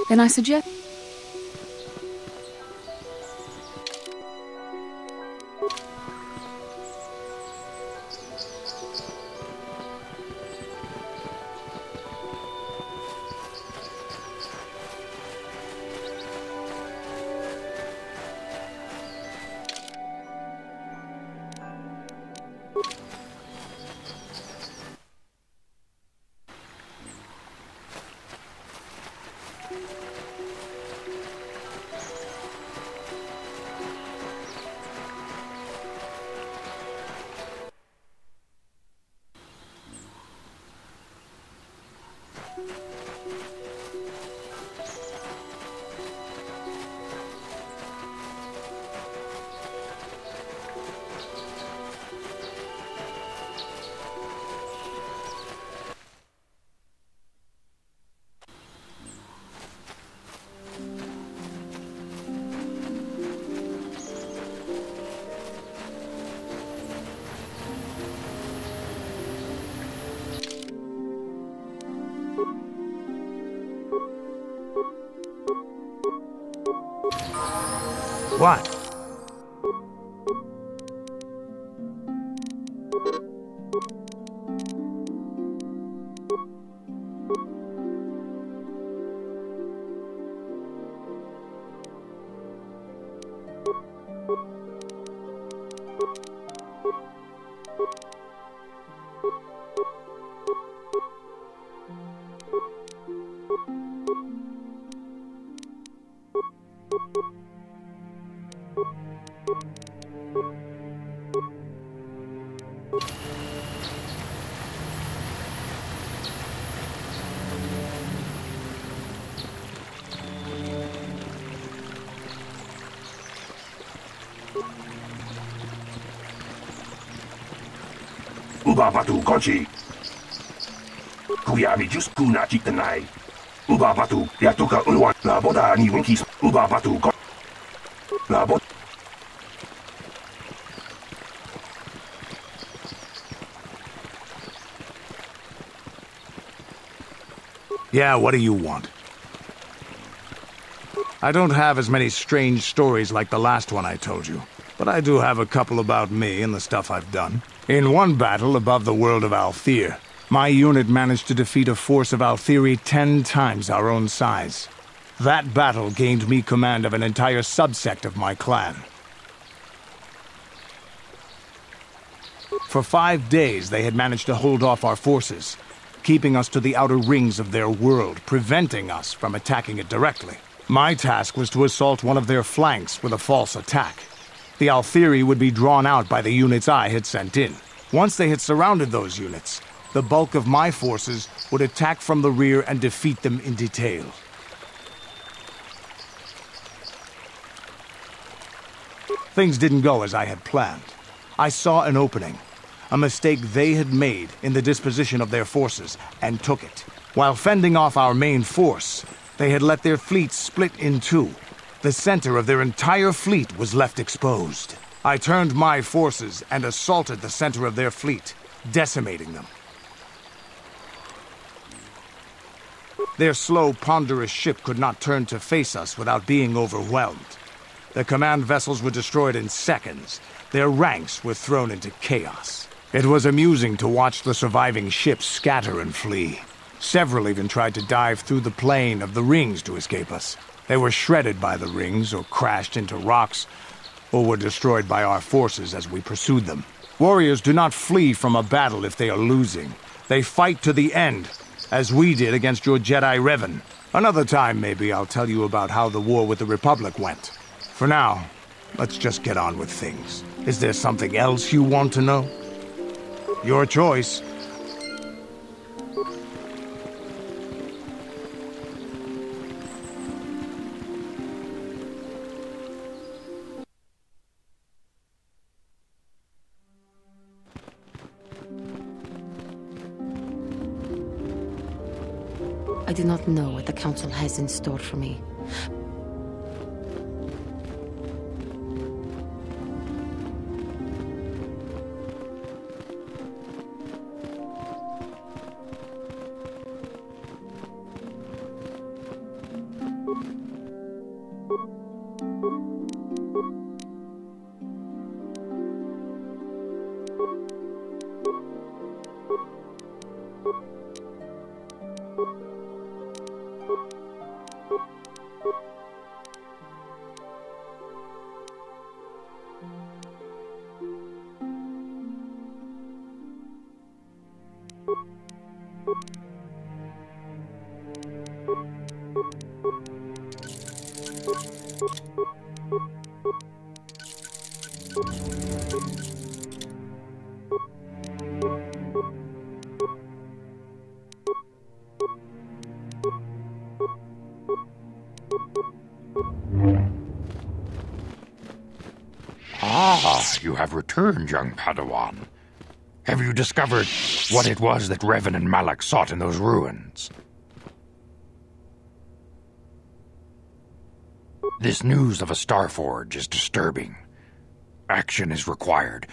Then I suggest... What? Ubapatu Kochi. Kuyami just kuna chitanai. Ubapatu Yatuka Unwan La Boda ni Winkis Ubapatu Ko La Bot. Yeah, what do you want? I don't have as many strange stories like the last one I told you, but I do have a couple about me and the stuff I've done. In one battle above the world of Althir, my unit managed to defeat a force of Althiri 10 times our own size. That battle gained me command of an entire subsect of my clan. For 5 days, they had managed to hold off our forces, keeping us to the outer rings of their world, preventing us from attacking it directly. My task was to assault one of their flanks with a false attack. The Althiri would be drawn out by the units I had sent in. Once they had surrounded those units, the bulk of my forces would attack from the rear and defeat them in detail. Things didn't go as I had planned. I saw an opening, a mistake they had made in the disposition of their forces, and took it. While fending off our main force, they had let their fleet split in two. The center of their entire fleet was left exposed. I turned my forces and assaulted the center of their fleet, decimating them. Their slow, ponderous ship could not turn to face us without being overwhelmed. The command vessels were destroyed in seconds. Their ranks were thrown into chaos. It was amusing to watch the surviving ships scatter and flee. Several even tried to dive through the plane of the rings to escape us. They were shredded by the rings, or crashed into rocks, or were destroyed by our forces as we pursued them. Warriors do not flee from a battle if they are losing. They fight to the end, as we did against your Jedi Revan. Another time, maybe, I'll tell you about how the war with the Republic went. For now, let's just get on with things. Is there something else you want to know? Your choice. I do not know what the Council has in store for me. Ah, you have returned, young Padawan. Have you discovered what it was that Revan and Malak sought in those ruins? This news of a Starforge is disturbing. Action is required,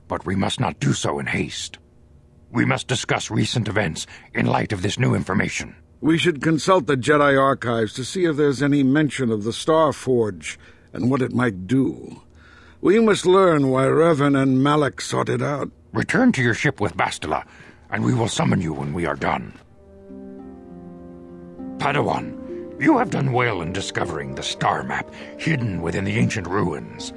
but we must not do so in haste. We must discuss recent events in light of this new information. We should consult the Jedi archives to see if there's any mention of the Starforge and what it might do. We must learn why Revan and Malak sought it out. Return to your ship with Bastila, and we will summon you when we are done. Padawan, you have done well in discovering the star map hidden within the ancient ruins.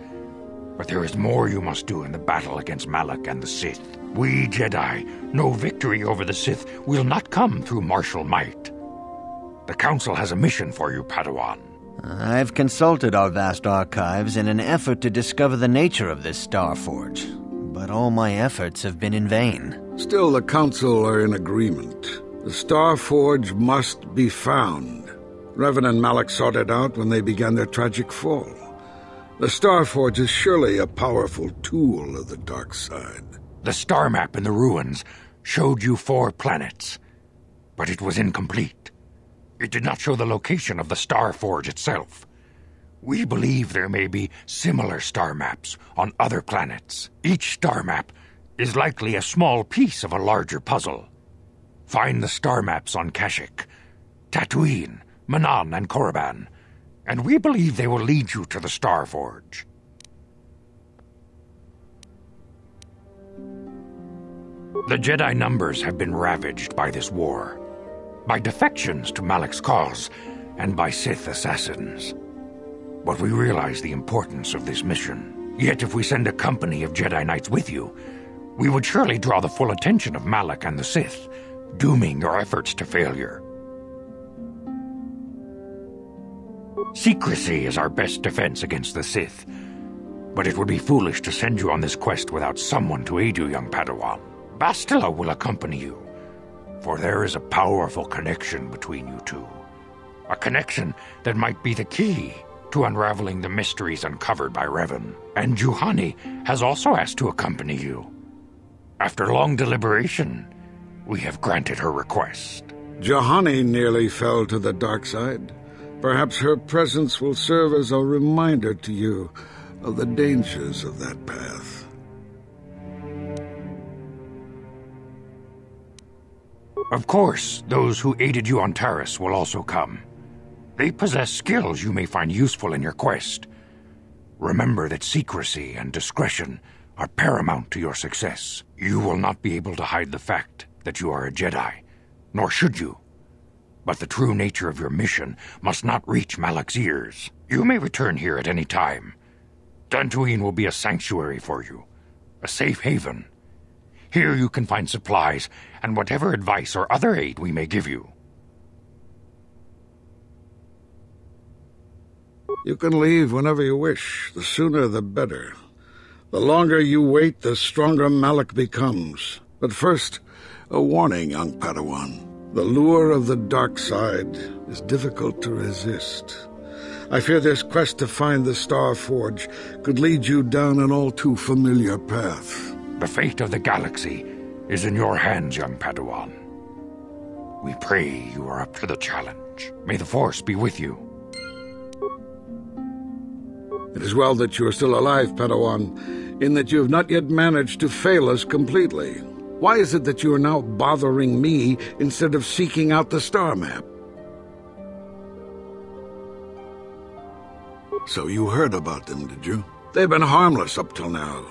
But there is more you must do in the battle against Malak and the Sith. We Jedi know victory over the Sith will not come through martial might. The Council has a mission for you, Padawan. I've consulted our vast archives in an effort to discover the nature of this Starforge, but all my efforts have been in vain. Still, the Council are in agreement. The Starforge must be found. Revan and Malak sought it out when they began their tragic fall. The Starforge is surely a powerful tool of the dark side. The star map in the ruins showed you 4 planets, but it was incomplete. It did not show the location of the Starforge itself. We believe there may be similar star maps on other planets. Each star map is likely a small piece of a larger puzzle. Find the star maps on Kashyyyk, Tatooine, Manaan, and Korriban, and we believe they will lead you to the Starforge. The Jedi numbers have been ravaged by this war, by defections to Malak's cause, and by Sith assassins. But we realize the importance of this mission. Yet if we send a company of Jedi Knights with you, we would surely draw the full attention of Malak and the Sith, dooming your efforts to failure. Secrecy is our best defense against the Sith, but it would be foolish to send you on this quest without someone to aid you, young Padawan. Bastila will accompany you, for there is a powerful connection between you two. A connection that might be the key to unraveling the mysteries uncovered by Revan. And Juhani has also asked to accompany you. After long deliberation, we have granted her request. Juhani nearly fell to the dark side. Perhaps her presence will serve as a reminder to you of the dangers of that path. Of course, those who aided you on Taris will also come. They possess skills you may find useful in your quest. Remember that secrecy and discretion are paramount to your success. You will not be able to hide the fact that you are a Jedi, nor should you. But the true nature of your mission must not reach Malak's ears. You may return here at any time. Dantooine will be a sanctuary for you, a safe haven. Here you can find supplies and whatever advice or other aid we may give you. You can leave whenever you wish. The sooner the better. The longer you wait, the stronger Malak becomes. But first, a warning, young Padawan. The lure of the dark side is difficult to resist. I fear this quest to find the Starforge could lead you down an all too familiar path. The fate of the galaxy is in your hands, young Padawan. We pray you are up to the challenge. May the Force be with you. It is well that you are still alive, Padawan, in that you have not yet managed to fail us completely. Why is it that you are now bothering me instead of seeking out the star map? So you heard about them, did you? They've been harmless up till now.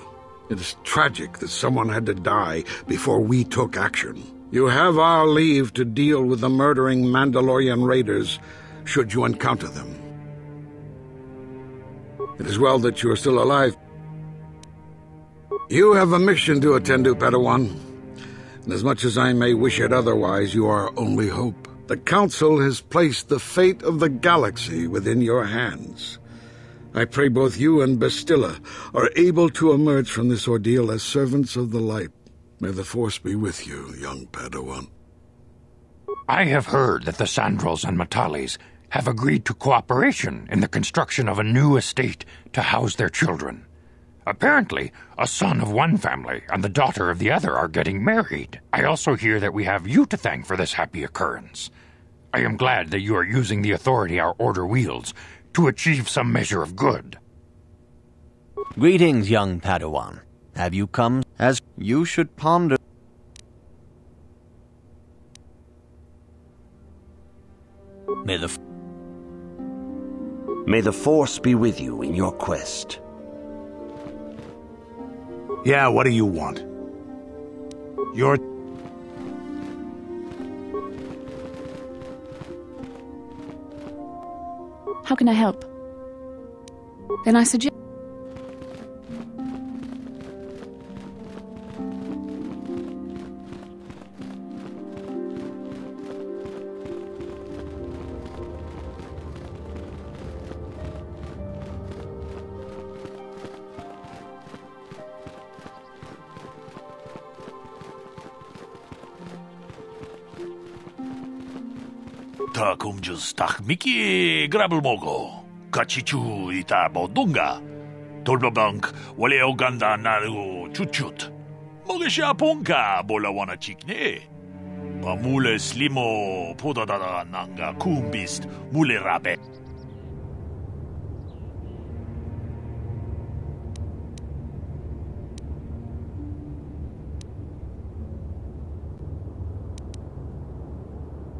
It is tragic that someone had to die before we took action. You have our leave to deal with the murdering Mandalorian raiders, should you encounter them. It is well that you are still alive. You have a mission to attend to, Padawan. And as much as I may wish it otherwise, you are our only hope. The Council has placed the fate of the galaxy within your hands. I pray both you and Bastila are able to emerge from this ordeal as servants of the light. May the Force be with you, young Padawan. I have heard that the Sandrals and Matalis have agreed to cooperation in the construction of a new estate to house their children. Apparently, a son of one family and the daughter of the other are getting married. I also hear that we have you to thank for this happy occurrence. I am glad that you are using the authority our order wields to achieve some measure of good. Greetings, young Padawan. Have you come as you should ponder? May the Force be with you in your quest. Yeah, what do you want? You're... How can I help? Then I suggest... Takumjus takmiki grabulmogo. Kachichu ita bodunga. Tolbabank wale oganda naru chuchut. Mogesha ponka bola wana chikne. Pamule slimo podadada nanga kumbist mule rabe.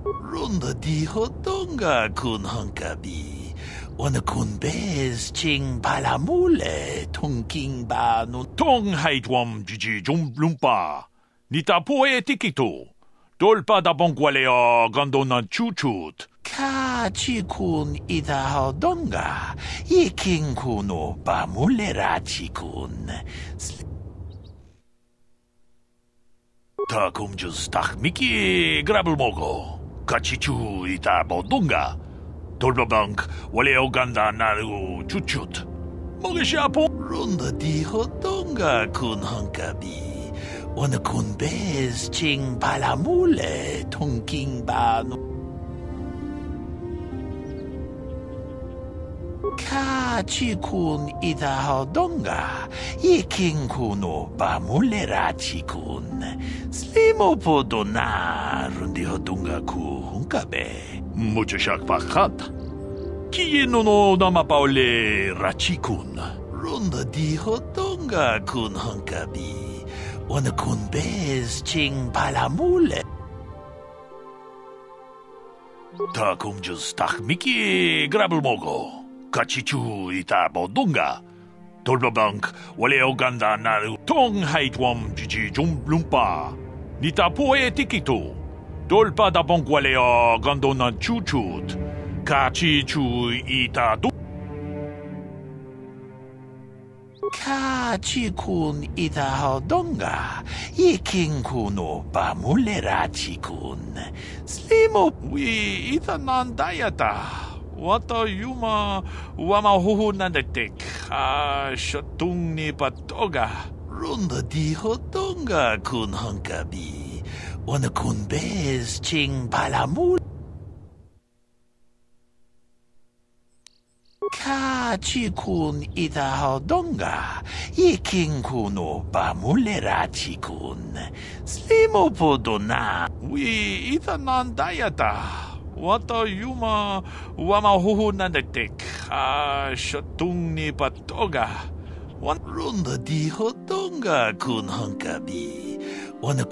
Runda di hodonga kun hankabi. Wana kun bez ching palamule tongking ba no tong haitwam jiji lumpa. Nita poe tikito. Dolpa da bongwalea gandona chuchut. Ka chikun ida hodonga. Yiking kuno ba mulera chikun. Takumjus takmiki grabulmogo. Kachichu ita bodunga. Tolbabank wale oganda naru chuchut. Mogesha po runda di hodonga kun hankabi. Wana kun bez ching palamule tongking ba no. Ka chikun ida hodonga. Yiking kuno ba mulera chikun. Slimo podona rundi hodonga ku hunkabe. Mucho shak pakat. Kiye no dama paule rachikun. Runda di hodonga kun hankabi. Wana kun bez ching palamule. Takumjus takmiki grabulmogo. Kachichu ita bodunga. Tolbabank wale oganda naru tong haitwam jiji lumpa. Nita poe tikito. Dolpa da bongwalea gandona chuchut. Kachichu ita do. Kachikun ita hodonga. Yiking kuno ba mulera chikun. Slimo wi ita nandayata. Wata yuma wama huhu nandetek. Shatung ni patoga. Runda di hodonga kun hankabi. Wana kun bez ching palamul. Kachikun ita hodonga. Yiking kuno ba mulera chikun. Slimo podona. Wi ita nandayata. Wata yuma wama huhu nandetek. Shatung ni patoga. Runda di hodonga kun hankabi. Wana